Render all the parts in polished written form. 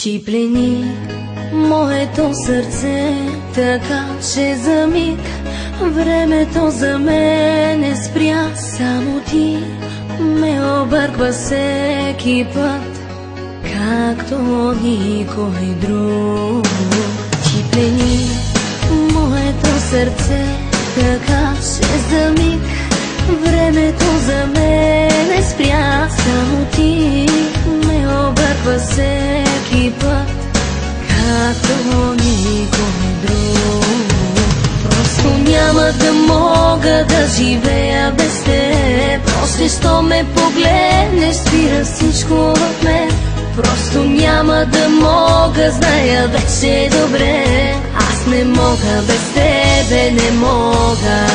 Ти плени моето сърце, така че за миг времето за мен спря. Само ти ме обърква всеки път, както никой друг. Ти плени моето сърце, така че за миг времето за мен спря. Само ти ме обърква всеки път, както никой друг. Просто няма да мога да живея без теб. После що ме погледнеш, спира всичко в мен. Просто няма да мога, зная вече добре. Аз не мога без тебе, не мога.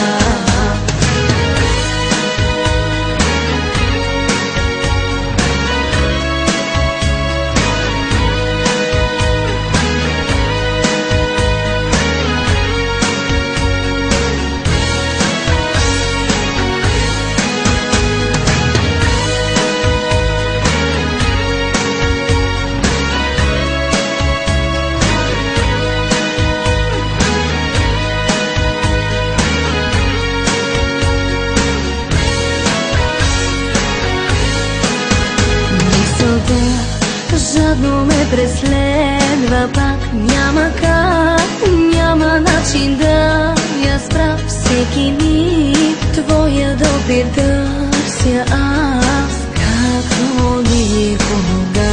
Жадно ме преследва пак, няма как, няма начин да я спра. Всеки миг твоя допир търся аз, както никога.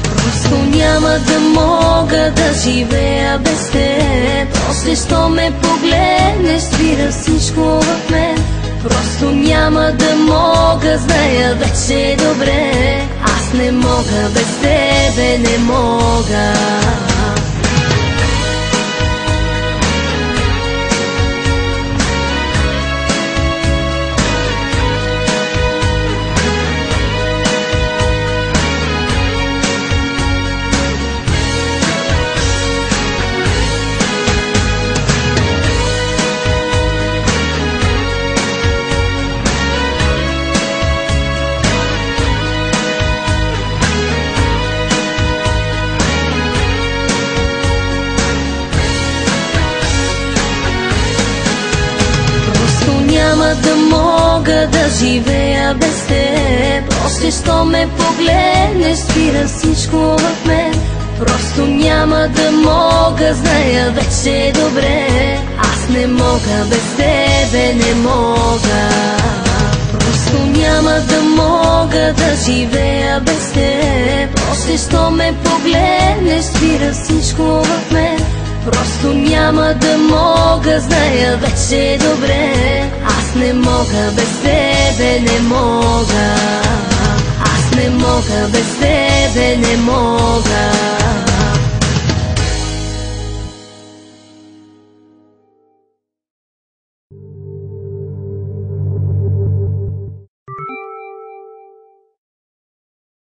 Просто няма да мога да живея без теб. После що ме погледнеш, спира всичко в мен. Просто няма да мога, зная вече добре. Аз не мога без тебе, не мога. Няма да мога да живея без теб. Още що ме погледнеш, спира всичко в мен. Просто няма да мога, зная вече добре. Аз не мога без тебе, не мога. Просто няма да мога да живея без теб. Още що ме погледнеш, спира всичко в мен. Просто няма да мога, зная вече добре. Аз не мога без тебе, не мога. Аз не мога без тебе, не мога.